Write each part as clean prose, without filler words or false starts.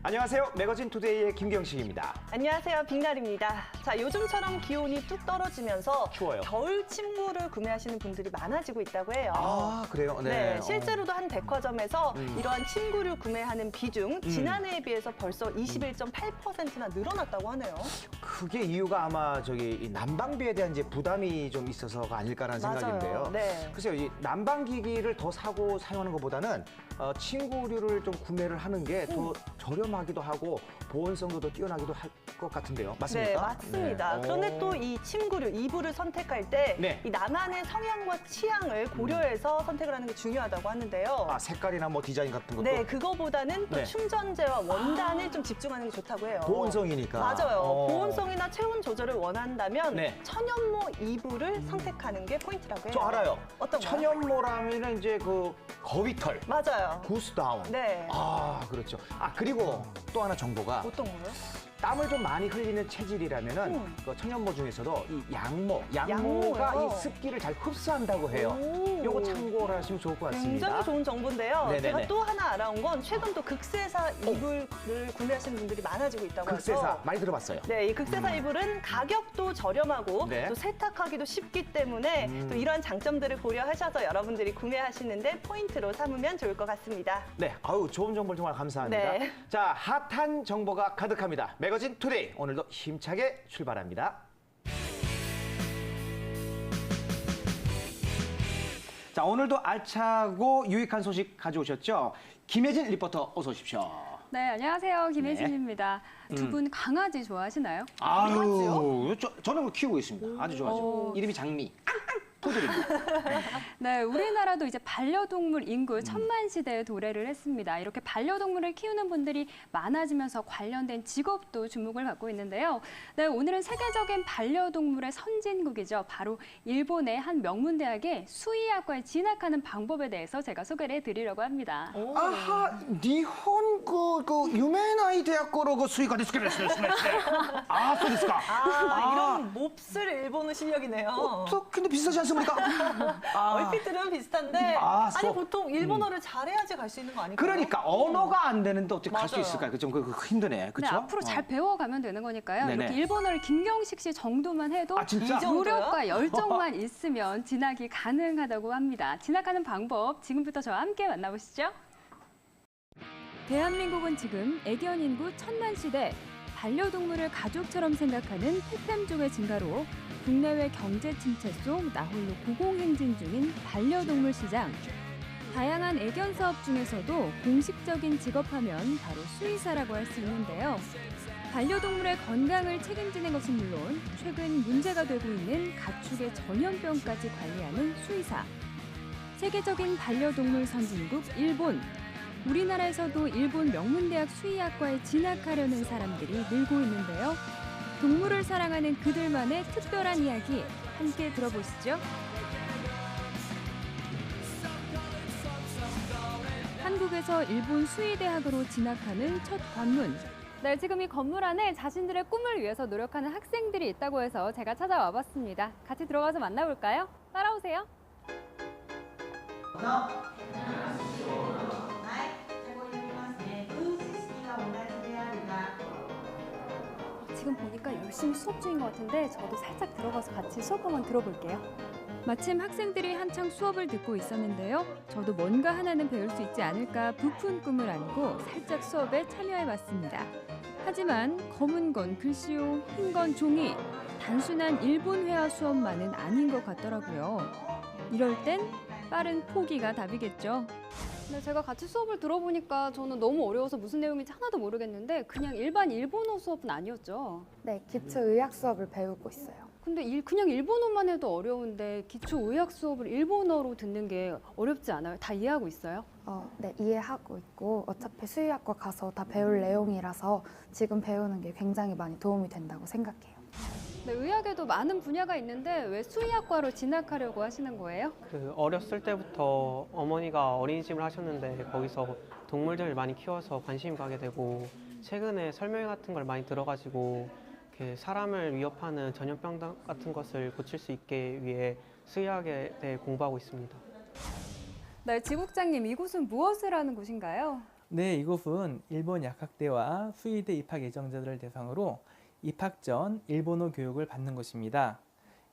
안녕하세요. 매거진 투데이의 김경식입니다. 안녕하세요. 빅날입니다. 자, 요즘처럼 기온이 뚝 떨어지면서 추워요. 겨울 침구를 구매하시는 분들이 많아지고 있다고 해요. 아, 그래요? 네, 실제로도 한 백화점에서 이러한 침구를 구매하는 비중 지난해에 비해서 벌써 21.8%나 늘어났다고 하네요. 그게 이유가 아마 이 난방비에 대한 이제 부담이 좀 있어서가 아닐까라는 맞아요. 생각인데요. 네. 글쎄요, 이 난방기기를 더 사고 사용하는 것보다는 침구류를 좀 구매를 하는 게 더 저렴하기도 하고 보온성도 더 뛰어나기도 할 것 같은데요. 맞습니까? 네, 맞습니다. 네. 그런데 또 이 침구류, 이불을 선택할 때 네. 이 나만의 성향과 취향을 고려해서 선택을 하는 게 중요하다고 하는데요. 아, 색깔이나 뭐 디자인 같은 것도 네, 그거보다는 또 네. 충전재와 원단을 좀 집중하는 게 좋다고 해요. 보온성이니까. 맞아요. 보온성이나 체온 조절을 원한다면 네. 천연모 이불을 선택하는 게 포인트라고 해요. 저 알아요. 어떤 거요? 천연모라면은 이제 그 거위털, 맞아요. 구스다운. 네. 아, 그렇죠. 아, 그리고 또 하나 정보가 어떤 거요? 땀을 좀 많이 흘리는 체질이라면은 그 천연모 중에서도 이 양모가 양모요? 이 습기를 잘 흡수한다고 해요. 오. 요거 참고를 하시면 좋을 것 같습니다. 굉장히 좋은 정보인데요. 네네네. 제가 또 하나 알아온 건 최근 또 극세사 이불을 구매하시는 분들이 많아지고 있다고 극세사 해서 많이 들어봤어요. 네, 이 극세사 이불은 가격도 저렴하고 네. 또 세탁하기도 쉽기 때문에 또 이러한 장점들을 고려하셔서 여러분들이 구매하시는데 포인트로 삼으면 좋을 것 같습니다. 네, 아유 좋은 정보를 정말 감사합니다. 네. 자, 핫한 정보가 가득합니다. 매거진 투데이 오늘도 힘차게 출발합니다. 자, 오늘도 알차고 유익한 소식 가져오셨죠? 김혜진 리포터 어서 오십시오. 네, 안녕하세요. 김혜진입니다. 두 분 강아지 좋아하시나요? 아유, 저는 그거 키우고 있습니다. 아주 좋아하죠. 이름이 장미. 푸들입니다. 네, 우리나라도 이제 반려동물 인구 천만 시대에 도래를 했습니다. 이렇게 반려동물을 키우는 분들이 많아지면서 관련된 직업도 주목을 받고 있는데요. 네, 오늘은 세계적인 반려동물의 선진국이죠. 바로 일본의 한 명문대학의 수의학과에 진학하는 방법에 대해서 제가 소개를 해드리려고 합니다. 아하, 니혼 그 유메나이 대학교로 그 수의가 됐을까요? 아,そうですか. 이런 몹쓸 일본어 실력이네요. 근데 비슷하지 않습니까? 얼핏 들으면 비슷한데 아, 아니 보통 일본어를 잘해야지 갈 수 있는 거 아닐까요? 그러니까 언어가 안 되는데 어떻게 갈 수 맞아요. 있을까요? 그 좀 힘드네. 네, 그렇죠? 앞으로 잘 배워가면 되는 거니까요. 네네. 이렇게 일본어를 김경식 씨 정도만 해도 아, 진짜? 이 정도요? 노력과 열정만 있으면 진학이 가능하다고 합니다. 진학하는 방법 지금부터 저와 함께 만나보시죠. 대한민국은 지금 애견 인구 천만 시대, 반려동물을 가족처럼 생각하는 펫템족의 증가로 국내외 경제 침체 속 나홀로 고공행진 중인 반려동물 시장. 다양한 애견 사업 중에서도 공식적인 직업하면 바로 수의사라고 할 수 있는데요. 반려동물의 건강을 책임지는 것은 물론 최근 문제가 되고 있는 가축의 전염병까지 관리하는 수의사. 세계적인 반려동물 선진국 일본. 우리나라에서도 일본 명문대학 수의학과에 진학하려는 사람들이 늘고 있는데요. 동물을 사랑하는 그들만의 특별한 이야기 함께 들어보시죠. 한국에서 일본 수의대학으로 진학하는 첫 관문. 네, 지금 이 건물 안에 자신들의 꿈을 위해서 노력하는 학생들이 있다고 해서 제가 찾아와 봤습니다. 같이 들어가서 만나볼까요? 따라오세요. 지금 보니까 열심히 수업 중인 것 같은데 저도 살짝 들어가서 같이 수업 한번 들어볼게요. 마침 학생들이 한창 수업을 듣고 있었는데요. 저도 뭔가 하나는 배울 수 있지 않을까 부푼 꿈을 안고 살짝 수업에 참여해봤습니다. 하지만 검은 건 글씨요, 흰 건 종이. 단순한 일본 회화 수업만은 아닌 것 같더라고요. 이럴 땐 빠른 포기가 답이겠죠. 네, 제가 같이 수업을 들어보니까 저는 너무 어려워서 무슨 내용인지 하나도 모르겠는데 그냥 일반 일본어 수업은 아니었죠. 네, 기초의학 수업을 배우고 있어요. 근데 그냥 일본어만 해도 어려운데 기초의학 수업을 일본어로 듣는 게 어렵지 않아요? 다 이해하고 있어요? 네, 이해하고 있고 어차피 수의학과 가서 다 배울 내용이라서 지금 배우는 게 굉장히 많이 도움이 된다고 생각해요. 네, 의학에도 많은 분야가 있는데 왜 수의학과로 진학하려고 하시는 거예요? 어렸을 때부터 어머니가 어린이집을 하셨는데 거기서 동물들을 많이 키워서 관심이 가게 되고 최근에 설명 같은 걸 많이 들어가지고 이렇게 사람을 위협하는 전염병 같은 것을 고칠 수 있게 위해 수의학에 대해 공부하고 있습니다. 네, 지국장님, 이곳은 무엇을 하는 곳인가요? 네, 이곳은 일본 약학대와 수의대 입학 예정자들을 대상으로 입학 전 일본어 교육을 받는 곳입니다.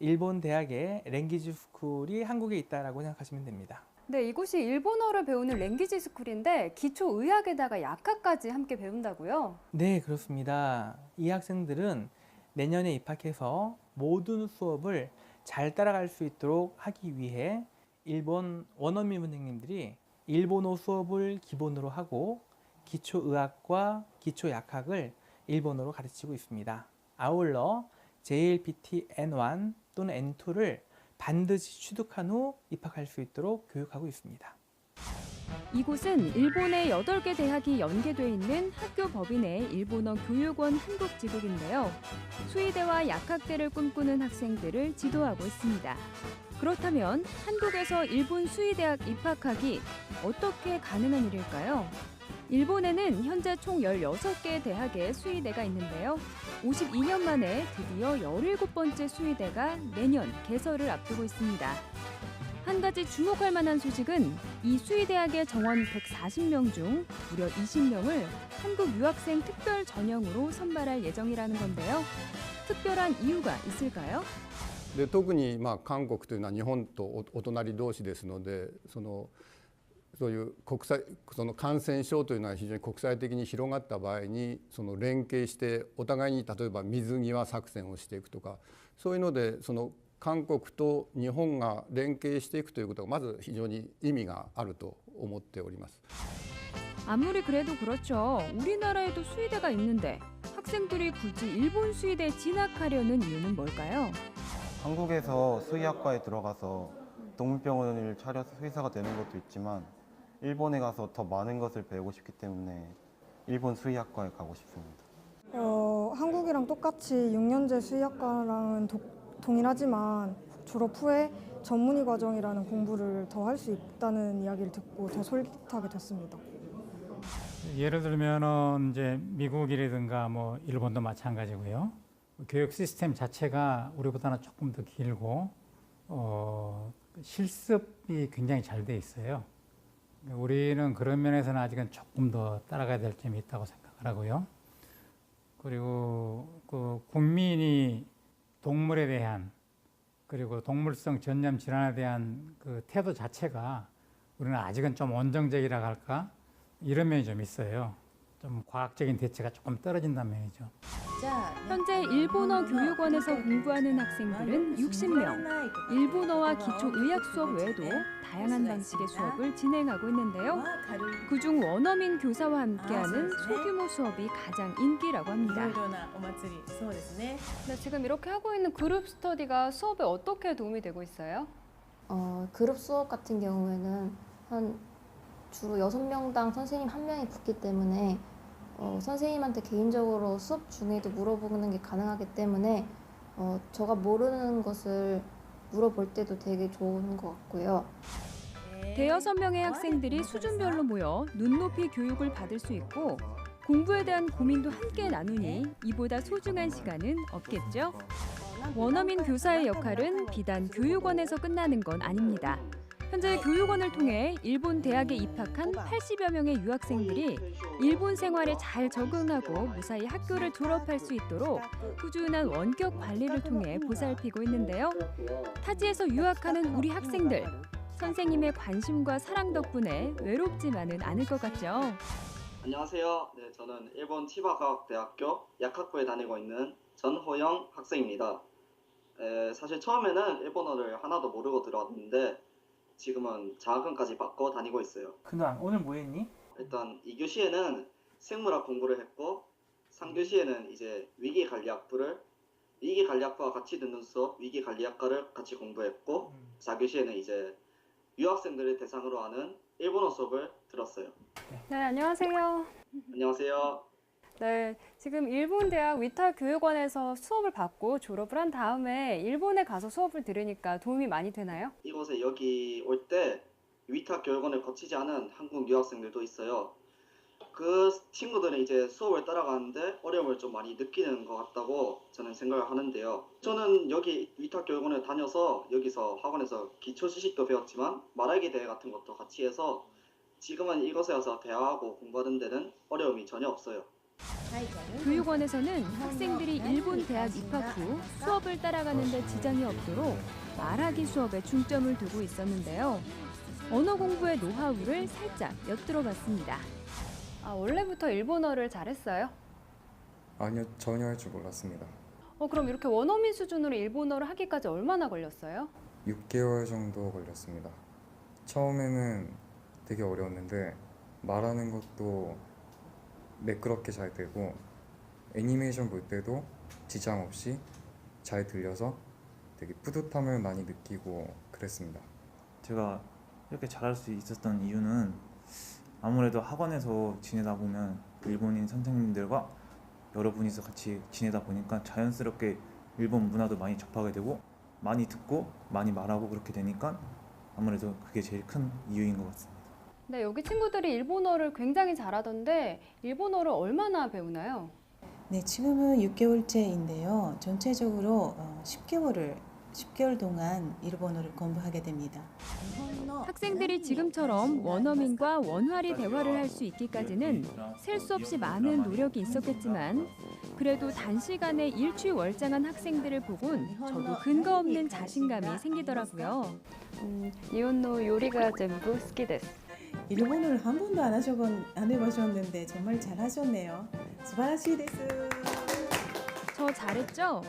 일본 대학의 랭귀지 스쿨이 한국에 있다라고 생각하시면 됩니다. 네, 이곳이 일본어를 배우는 랭귀지 스쿨인데 기초 의학에다가 약학까지 함께 배운다고요? 네, 그렇습니다. 이 학생들은 내년에 입학해서 모든 수업을 잘 따라갈 수 있도록 하기 위해 일본 원어민 선생님들이 일본어 수업을 기본으로 하고 기초의학과 기초약학을 일본어로 가르치고 있습니다. 아울러 JLPT N1 또는 N2를 반드시 취득한 후 입학할 수 있도록 교육하고 있습니다. 이곳은 일본의 8개 대학이 연계돼 있는 학교 법인의 일본어 교육원 한국지국인데요. 수의대와 약학대를 꿈꾸는 학생들을 지도하고 있습니다. 그렇다면 한국에서 일본 수의대학 입학하기 어떻게 가능한 일일까요? 일본에는 현재 총 16개의 대학의 수의대가 있는데요. 52년 만에 드디어 17번째 수의대가 내년 개설을 앞두고 있습니다. 한 가지 주목할 만한 소식은 이 수의대학의 정원 140명 중 무려 20명을 한국 유학생 특별 전형으로 선발할 예정이라는 건데요. 특별한 이유가 있을까요? で特に韓国というのは日本とお隣同士ですので、そういうその感染症というのは非常に国際的に広がった場合に連携してお互いに例えば水際作戦をしていくとか、そういうので韓国と日本が連携していくということがまず非常に意味があると思っております。 아무리 그래도 그렇죠. 우리나라에도 수의대가 있는데 학생들이 굳이 일본 수의대에 진학하려는 이유는 뭘까요? 한국에서 수의학과에 들어가서 동물병원을 차려서 수의사가 되는 것도 있지만 일본에 가서 더 많은 것을 배우고 싶기 때문에 일본 수의학과에 가고 싶습니다. 한국이랑 똑같이 6년제 수의학과랑은 동일하지만 졸업 후에 전문의 과정이라는 공부를 더 할 수 있다는 이야기를 듣고 더 솔깃하게 됐습니다. 예를 들면은 이제 미국이라든가 뭐 일본도 마찬가지고요. 교육 시스템 자체가 우리보다는 조금 더 길고 실습이 굉장히 잘 돼 있어요. 우리는 그런 면에서는 아직은 조금 더 따라가야 될 점이 있다고 생각을 하고요. 그리고 그 국민이 동물에 대한 그리고 동물성 전염 질환에 대한 그 태도 자체가 우리는 아직은 좀 원정적이라 할까 이런 면이 좀 있어요. 좀 과학적인 대체가 조금 떨어진다는 면이죠. 현재 일본어 교육원에서 공부하는 학생들은 60명. 일본어와 기초 의학 수업 외에도 다양한 방식의 수업을 진행하고 있는데요. 그중 원어민 교사와 함께하는 소규모 수업이 가장 인기라고 합니다. 네, 지금 이렇게 하고 있는 그룹 스터디가 수업에 어떻게 도움이 되고 있어요? 그룹 수업 같은 경우에는 주로 6명당 선생님 1명이 붙기 때문에 선생님한테 개인적으로 수업 중에도 물어보는 게 가능하기 때문에 제가 모르는 것을 물어볼 때도 되게 좋은 것 같고요. 대여섯 명의 학생들이 수준별로 모여 눈높이 교육을 받을 수 있고 공부에 대한 고민도 함께 나누니 이보다 소중한 시간은 없겠죠? 원어민 교사의 역할은 비단 교육원에서 끝나는 건 아닙니다. 현재 교육원을 통해 일본 대학에 입학한 80여 명의 유학생들이 일본 생활에 잘 적응하고 무사히 학교를 졸업할 수 있도록 꾸준한 원격 관리를 통해 보살피고 있는데요. 타지에서 유학하는 우리 학생들, 선생님의 관심과 사랑 덕분에 외롭지만은 않을 것 같죠? 안녕하세요. 네, 저는 일본 치바과학대학교 약학부에 다니고 있는 전호영 학생입니다. 사실 처음에는 일본어를 하나도 모르고 들어왔는데 지금은 장학금까지 받고 다니고 있어요. 근황 오늘 뭐 했니? 일단 2교시에는 생물학 공부를 했고 3교시에는 이제 위기관리학부와 같이 듣는 수업 위기관리학과를 같이 공부했고 4교시에는 이제 유학생들을 대상으로 하는 일본어 수업을 들었어요. 네, 안녕하세요. 안녕하세요. 네, 지금 일본 대학 위타 교육원에서 수업을 받고 졸업을 한 다음에 일본에 가서 수업을 들으니까 도움이 많이 되나요? 이곳에 여기 올 때 위타 교육원을 거치지 않은 한국 유학생들도 있어요. 그 친구들은 이제 수업을 따라가는데 어려움을 좀 많이 느끼는 것 같다고 저는 생각을 하는데요. 저는 여기 위타 교육원을 다녀서 여기서 학원에서 기초 지식도 배웠지만 말하기 대회 같은 것도 같이 해서 지금은 이곳에 와서 대화하고 공부하는 데는 어려움이 전혀 없어요. 교육원에서는 학생들이 일본 대학 입학 후 수업을 따라가는 데 지장이 없도록 말하기 수업에 중점을 두고 있었는데요. 언어 공부의 노하우를 살짝 엿들어봤습니다. 원래부터 일본어를 잘했어요? 아니요, 전혀 할 줄 몰랐습니다. 그럼 이렇게 원어민 수준으로 일본어를 하기까지 얼마나 걸렸어요? 6개월 정도 걸렸습니다. 처음에는 되게 어려웠는데 말하는 것도 매끄럽게 잘 되고 애니메이션 볼 때도 지장 없이 잘 들려서 되게 뿌듯함을 많이 느끼고 그랬습니다. 제가 이렇게 잘할 수 있었던 이유는 아무래도 학원에서 지내다 보면 일본인 선생님들과 여러 분이서 같이 지내다 보니까 자연스럽게 일본 문화도 많이 접하게 되고 많이 듣고 많이 말하고 그렇게 되니까 아무래도 그게 제일 큰 이유인 것 같습니다. 네, 여기 친구들이 일본어를 굉장히 잘하던데 일본어를 얼마나 배우나요? 네, 지금은 6개월째인데요. 전체적으로 10개월 동안 일본어를 공부하게 됩니다. 학생들이 지금처럼 원어민과 원활히 대화를 할 수 있기까지는 셀 수 없이 많은 노력이 있었겠지만 그래도 단시간에 일취월장한 학생들을 보곤 저도 근거 없는 자신감이 생기더라고요. 일본어 요리가 전부 好きです. 일본어를 한 번도 안 해보셨는데 정말 잘하셨네요. 素晴らしいです. 저 잘했죠?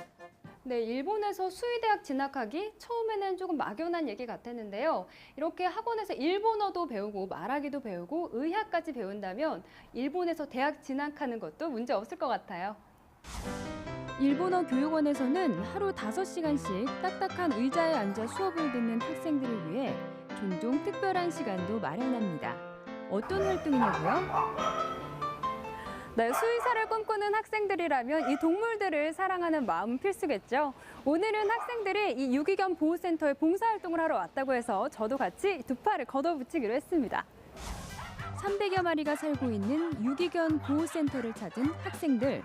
네, 일본에서 수의대학 진학하기 처음에는 조금 막연한 얘기 같았는데요. 이렇게 학원에서 일본어도 배우고 말하기도 배우고 의학까지 배운다면 일본에서 대학 진학하는 것도 문제 없을 것 같아요. 일본어 교육원에서는 하루 5시간씩 딱딱한 의자에 앉아 수업을 듣는 학생들을 위해 종종 특별한 시간도 마련합니다. 어떤 활동이냐고요? 네, 수의사를 꿈꾸는 학생들이라면 이 동물들을 사랑하는 마음은 필수겠죠. 오늘은 학생들이 이 유기견 보호센터에 봉사활동을 하러 왔다고 해서 저도 같이 두 팔을 걷어붙이기로 했습니다. 300여 마리가 살고 있는 유기견 보호센터를 찾은 학생들.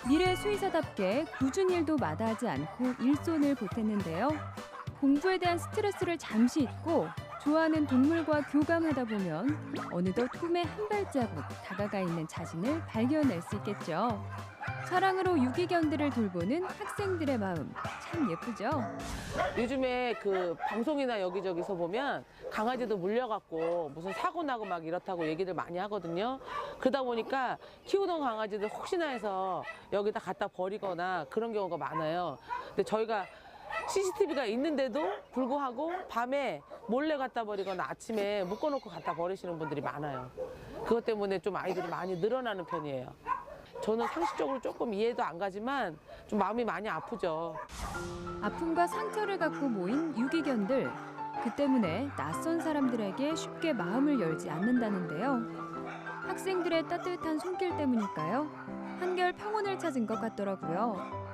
미래 수의사답게 굳은 일도 마다하지 않고 일손을 보탰는데요. 공부에 대한 스트레스를 잠시 잊고 좋아하는 동물과 교감하다 보면 어느덧 꿈에 한 발자국 다가가 있는 자신을 발견할 수 있겠죠. 사랑으로 유기견들을 돌보는 학생들의 마음 참 예쁘죠? 요즘에 그 방송이나 여기저기서 보면 강아지도 물려갖고 무슨 사고 나고 막 이렇다고 얘기를 많이 하거든요. 그러다 보니까 키우던 강아지들 혹시나 해서 여기다 갖다 버리거나 그런 경우가 많아요. 근데 저희가 CCTV가 있는데도 불구하고 밤에 몰래 갖다 버리거나 아침에 묶어놓고 갖다 버리시는 분들이 많아요. 그것 때문에 좀 아이들이 많이 늘어나는 편이에요. 저는 상식적으로 조금 이해도 안 가지만 좀 마음이 많이 아프죠. 아픔과 상처를 갖고 모인 유기견들. 그 때문에 낯선 사람들에게 쉽게 마음을 열지 않는다는데요. 학생들의 따뜻한 손길 때문일까요? 한결 평온을 찾은 것 같더라고요.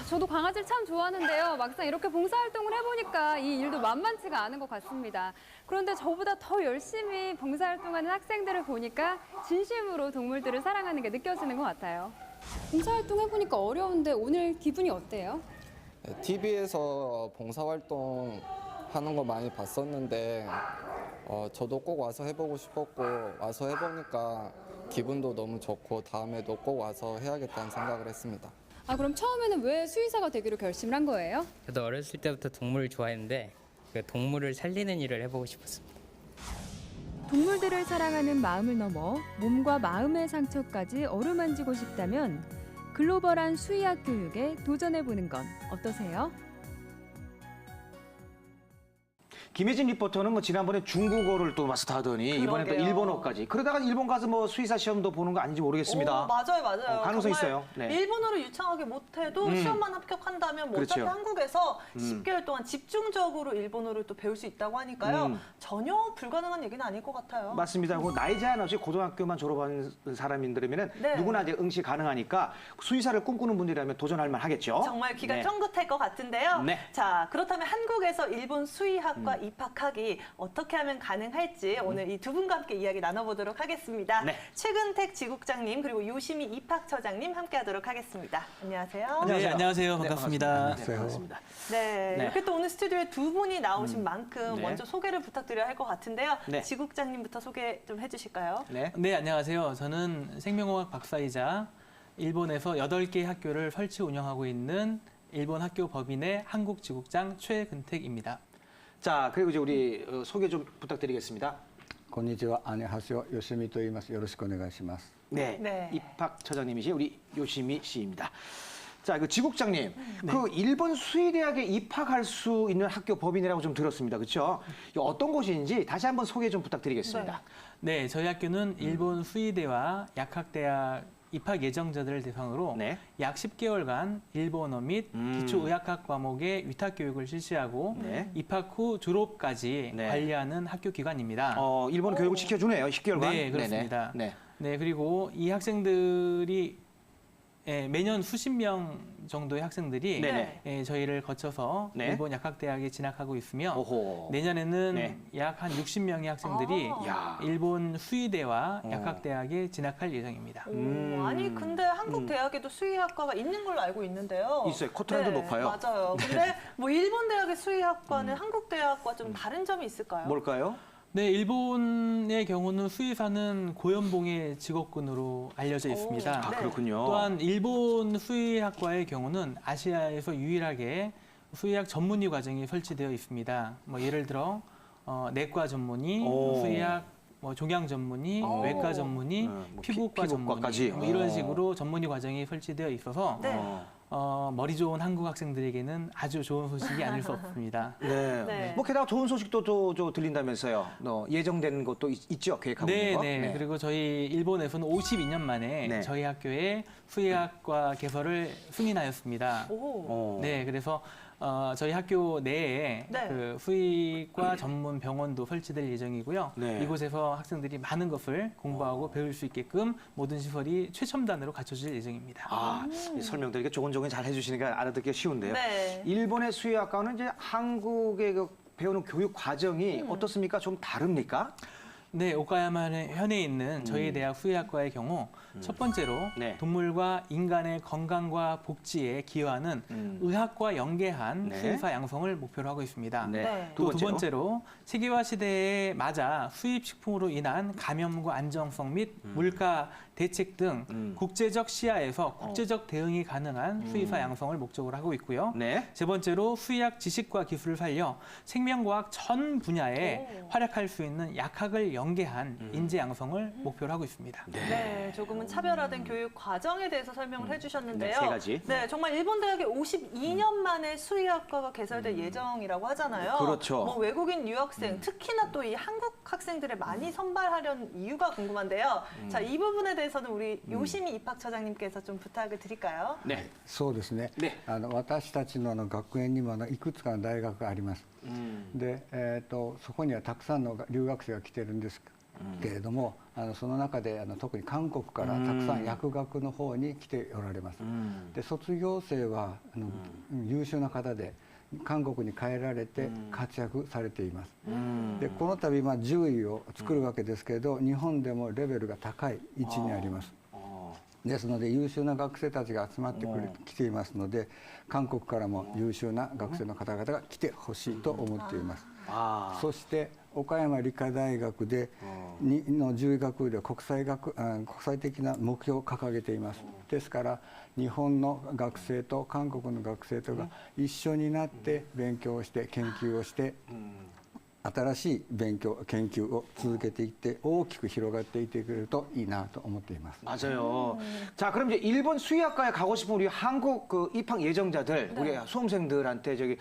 저도 강아지를 참 좋아하는데요. 막상 이렇게 봉사활동을 해보니까 이 일도 만만치가 않은 것 같습니다. 그런데 저보다 더 열심히 봉사활동하는 학생들을 보니까 진심으로 동물들을 사랑하는 게 느껴지는 것 같아요. 봉사활동 해보니까 어려운데 오늘 기분이 어때요? TV에서 봉사활동 하는 거 많이 봤었는데 저도 꼭 와서 해보고 싶었고 와서 해보니까 기분도 너무 좋고 다음에도 꼭 와서 해야겠다는 생각을 했습니다. 그럼 처음에는 왜 수의사가 되기로 결심을 한 거예요? 저도 어렸을 때부터 동물을 좋아했는데 그 동물을 살리는 일을 해보고 싶었습니다. 동물들을 사랑하는 마음을 넘어 몸과 마음의 상처까지 어루만지고 싶다면 글로벌한 수의학 교육에 도전해보는 건 어떠세요? 김혜진 리포터는 뭐 지난번에 중국어를 또 마스터하더니 이번에 또 일본어까지. 그러다가 일본 가서 뭐 수의사 시험도 보는 거 아닌지 모르겠습니다. 맞아요. 가능성 있어요. 네. 일본어를 유창하게 못해도 시험만 합격한다면 뭐 어차피 한국에서 10개월 동안 집중적으로 일본어를 또 배울 수 있다고 하니까요. 전혀 불가능한 얘기는 아닐 것 같아요. 맞습니다. 나이 제한 없이 고등학교만 졸업한 사람들이면 누구나 이제 응시 가능하니까 수의사를 꿈꾸는 분들이라면 도전할 만 하겠죠. 정말 귀가 쫑긋할 것 같은데요. 자, 그렇다면 한국에서 일본 수의학과 입학하기 어떻게 하면 가능할지 오늘 이 두 분과 함께 이야기 나눠보도록 하겠습니다. 네. 최근택 지국장님 그리고 요시미 입학처장님 함께하도록 하겠습니다. 안녕하세요. 네, 안녕하세요. 반갑습니다. 네, 반갑습니다. 네, 네. 이렇게 또 오늘 스튜디오에 두 분이 나오신 만큼 네. 먼저 소개를 부탁드려야 할 것 같은데요. 네. 지국장님부터 소개 좀 해주실까요? 네, 안녕하세요. 저는 생명공학 박사이자 일본에서 8개 학교를 설치 운영하고 있는 일본 학교 법인의 한국지국장 최근택입니다. 자, 그리고 이제 우리 소개 좀 부탁드리겠습니다. こんにちは、안녕하세요、よしみと言います。よろしくお願いします。 네, 네. 입학처장님이신 우리 요시미 씨입니다. 자, 그 지국장님, 그 일본 수의대학에 입학할 수 있는 학교 법인이라고 좀 들었습니다. 그렇죠? 어떤 곳인지 다시 한번 소개 좀 부탁드리겠습니다. 네, 저희 학교는 일본 수의대와 약학대학 입학 예정자들을 대상으로 약 10개월간 일본어 및 기초의학학 과목의 위탁 교육을 실시하고 입학 후 졸업까지 관리하는 학교 기관입니다. 일본 교육을 시켜주네요, 10개월간. 네, 그렇습니다. 네, 그리고 이 학생들이 매년 수십 명 정도의 학생들이 저희를 거쳐서 일본 약학대학에 진학하고 있으며 내년에는 약 한 60명의 학생들이 일본 수의대와 약학대학에 진학할 예정입니다. 아니 근데 한국 대학에도 수의학과가 있는 걸로 알고 있는데요. 있어요. 코트라인도 높아요. 맞아요. 근데 뭐 일본 대학의 수의학과는 한국 대학과 좀 다른 점이 있을까요? 뭘까요? 네, 일본의 경우는 수의사는 고연봉의 직업군으로 알려져 있습니다. 아, 그렇군요. 또한 일본 수의학과의 경우는 아시아에서 유일하게 수의학 전문의 과정이 설치되어 있습니다. 뭐 예를 들어 내과 전문의, 수의학 종양 전문의, 외과 전문의, 뭐 피부과 전문의 뭐 이런 식으로 전문의 과정이 설치되어 있어서 머리 좋은 한국 학생들에게는 아주 좋은 소식이 아닐 수 없습니다. 네. 뭐 게다가 좋은 소식도 또 들린다면서요. 예정된 것도 있죠, 계획하고 있는 거. 네. 그리고 저희 일본에서는 52년 만에 저희 학교에 수의학과 개설을 승인하였습니다. 네, 그래서 저희 학교 내에 그 수의과 전문 병원도 설치될 예정이고요. 이곳에서 학생들이 많은 것을 공부하고 배울 수 있게끔 모든 시설이 최첨단으로 갖춰질 예정입니다. 설명드리기 조곤조곤 잘 해주시니까 알아듣기가 쉬운데요. 네. 일본의 수의학과는 이제 한국의 배우는 교육 과정이 어떻습니까? 좀 다릅니까? 네, 오카야마 현에 있는 저희 대학 수의학과의 경우 첫 번째로 동물과 인간의 건강과 복지에 기여하는 의학과 연계한 수의사 양성을 목표로 하고 있습니다. 또 두 번째로 세계화 시대에 맞아 수입식품으로 인한 감염과 안정성 및 물가 대책 등 국제적 시야에서 국제적 대응이 가능한 수의사 양성을 목적으로 하고 있고요. 세 번째로 수의학 지식과 기술을 살려 생명과학 전 분야에 활약할 수 있는 약학을 연계한 인재 양성을 목표로 하고 있습니다. 네, 조금은 차별화된 교육 과정에 대해서 설명을 해주셨는데요. 세 가지. 네, 정말 일본 대학에 52년 만에 수의학과가 개설될 예정이라고 하잖아요. 그렇죠. 뭐 외국인 유학생, 특히나 또 이 한국 학생들을 많이 선발하려는 이유가 궁금한데요. 자, 이 부분에 대해서는 우리 요시미 입학처장님께서 좀 부탁을 드릴까요? 네. そうですね。私たちの学園にもいくつかの大学があります。で、そこにはたくさんの留学生が来てるんですけれども、その中で特に韓国からたくさん薬学の方に来ておられます。で、卒業生は優秀な方で。韓国に帰られて活躍されています。でこの度獣医を作るわけですけれど、日本でもレベルが高い位置にあります。ですので優秀な学生たちが集まってきていますので、韓国からも優秀な学生の方々が来てほしいと思っています。そして岡山理科大学での獣医学部で国際的な目標を掲げています。ですから日本の学生と韓国の学生とが一緒になって勉強をして研究をして新しい研究を続けていって大きく広がっていってくれるといいなと思っています。맞아요. 자, 그럼 이제 일본 수의학과에 가고 싶은 우리 한국 입학 예정자들, 우리 수험생들한테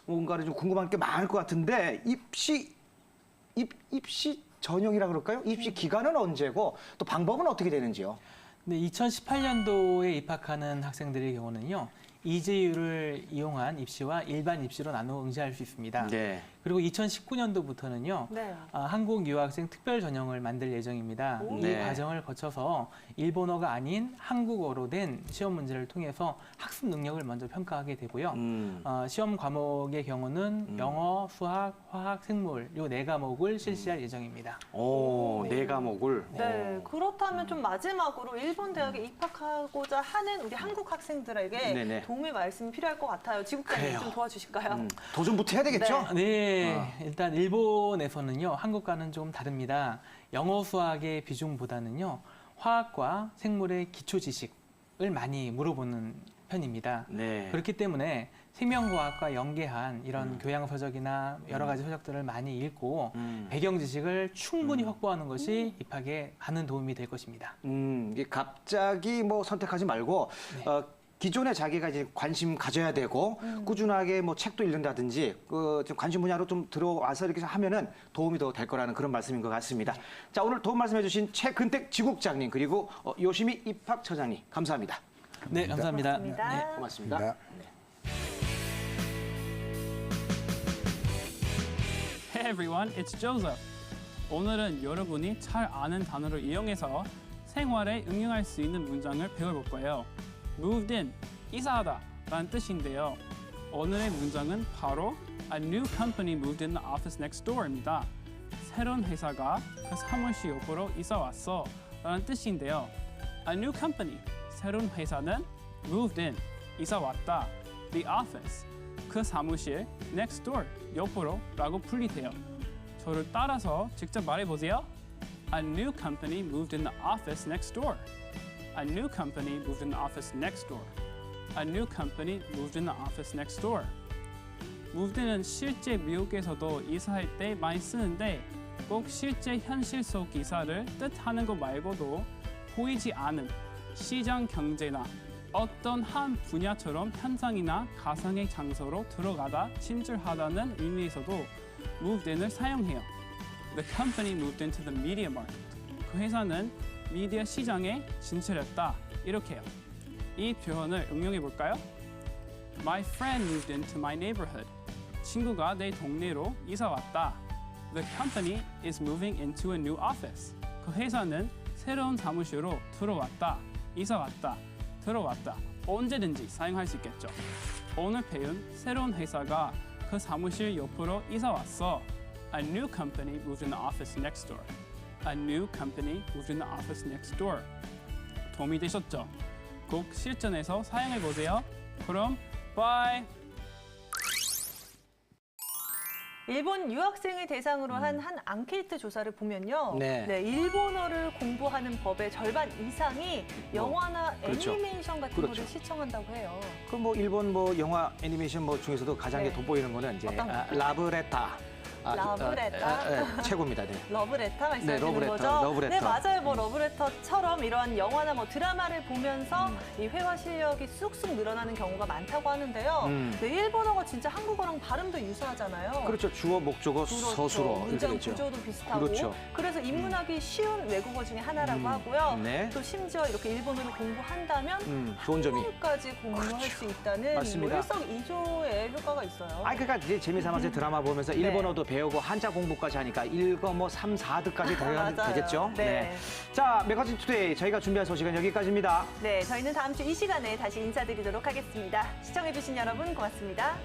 뭔가를 좀 궁금한 게 많을 것 같은데 입시 전형이라 그럴까요? 입시 기간은 언제고 또 방법은 어떻게 되는지요? 네, 2018년도에 입학하는 학생들의 경우는요. 이재율을 이용한 입시와 일반 입시로 나누어 응시할 수 있습니다. 그리고 2019년도부터는요. 네. 한국 유학생 특별 전형을 만들 예정입니다. 이 네. 과정을 거쳐서 일본어가 아닌 한국어로 된 시험 문제를 통해서 학습 능력을 먼저 평가하게 되고요. 시험 과목의 경우는 영어, 수학, 화학, 생물 이 4과목을 실시할 예정입니다. 오, 4과목을. 네, 그렇다면 좀 마지막으로 일본 대학에 입학하고자 하는 우리 한국 학생들에게 네네. 도움의 말씀이 필요할 것 같아요. 지국장님 그래요. 좀 도와주실까요? 도전부터 해야 되겠죠? 네, 일단 일본에서는요, 한국과는 좀 다릅니다. 영어, 수학의 비중보다는요, 화학과 생물의 기초 지식을 많이 물어보는 편입니다. 네. 그렇기 때문에 생명과학과 연계한 이런 교양 서적이나 여러 가지 서적들을 많이 읽고 배경 지식을 충분히 확보하는 것이 입학에 많은 도움이 될 것입니다. 이게 갑자기 뭐 선택하지 말고 기존에 자기가 이제 관심 가져야 되고 꾸준하게 뭐 책도 읽는다든지 좀 관심 분야로 좀 들어와서 이렇게 하면은 도움이 더 될 거라는 그런 말씀인 것 같습니다. 자, 오늘 도움 말씀해주신 최근택 지국장님 그리고 요시미 입학처장님 감사합니다. 네, 감사합니다. 고맙습니다. 네. 고맙습니다. Hey everyone, it's Joseph. 오늘은 여러분이 잘 아는 단어를 이용해서 생활에 응용할 수 있는 문장을 배워볼 거예요. Moved in, 이사하다 라는 뜻인데요. 오늘의 문장은 바로 A new company moved in the office next door입니다. 새로운 회사가 그 사무실 옆으로 이사 왔어 라는 뜻인데요. A new company, 새로운 회사는 moved in, 이사 왔다. The office, 그 사무실 next door, 옆으로 라고 풀리대요. 저를 따라서 직접 말해보세요. A new company moved in the office next door. A new company moved in the office next door. A new company moved in the office next door. moved는 실제 미국에서도 이사할 때 많이 쓰는데 꼭 실제 현실 속 이사를 뜻하는 것 말고도 보이지 않은 시장 경제나 어떤 한 분야처럼 현상이나 가상의 장소로 들어가다 진출하다는 의미에서도 moved in을 사용해요. The company moved into the media market. 그 회사는 미디어 시장에 진출했다. 이렇게요. 이 표현을 응용해 볼까요? My friend moved into my neighborhood. 친구가 내 동네로 이사 왔다. The company is moving into a new office. 그 회사는 새로운 사무실로 들어왔다. 이사 왔다. 들어왔다. 언제든지 사용할 수 있겠죠. 오늘 배운 새로운 회사가 그 사무실 옆으로 이사 왔어. A new company moved in the office next door. A new company moved in the office next door. 도움이 되셨죠? 꼭 실전에서 사용해 보세요. 그럼 bye. 일본 유학생을 대상으로 한 앙케이트 조사를 보면요. 네. 일본어를 공부하는 법의 절반 이상이 영화나 그렇죠. 애니메이션 같은 그렇죠. 거를 시청한다고 해요. 그 뭐 일본 뭐 영화 애니메이션 뭐 중에서도 가장 네. 돋보이는 거는 이제 어떤 거? 라브레타. 러브레터? 최고입니다. 네. 러브레터 말씀하시는 러브레터, 거죠? 러브레터. 네, 맞아요. 뭐 러브레터처럼 이러한 영화나 뭐 드라마를 보면서 이 회화 실력이 쑥쑥 늘어나는 경우가 많다고 하는데요. 네, 일본어가 진짜 한국어랑 발음도 유사하잖아요. 그렇죠. 주어, 목적어, 그렇죠. 서술어 이렇게 문장 되죠. 구조도 비슷하고. 그렇죠. 그래서 입문하기 쉬운 외국어 중에 하나라고 하고요. 네. 또 심지어 이렇게 일본어를 공부한다면 좋은 점이. 한국어까지 공부할 수 있다는 맞습니다. 뭐 일석이조의 효과가 있어요. 그러니까 이제 재미삼아서 드라마 보면서 네. 일본어도 배우고 한자 공부까지 하니까 읽어 뭐 3, 4등까지 맞아요. 되겠죠? 네. 자, 매거진 투데이 저희가 준비한 소식은 여기까지입니다. 네, 저희는 다음 주 이 시간에 다시 인사드리도록 하겠습니다. 시청해주신 여러분 고맙습니다.